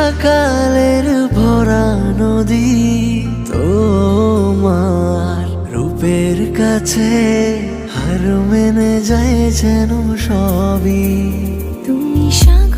বর্ষাকালের ভরা নদী তোমার রূপের কাছে হার মেনে যায় যেন সবই। তুমি শান্ত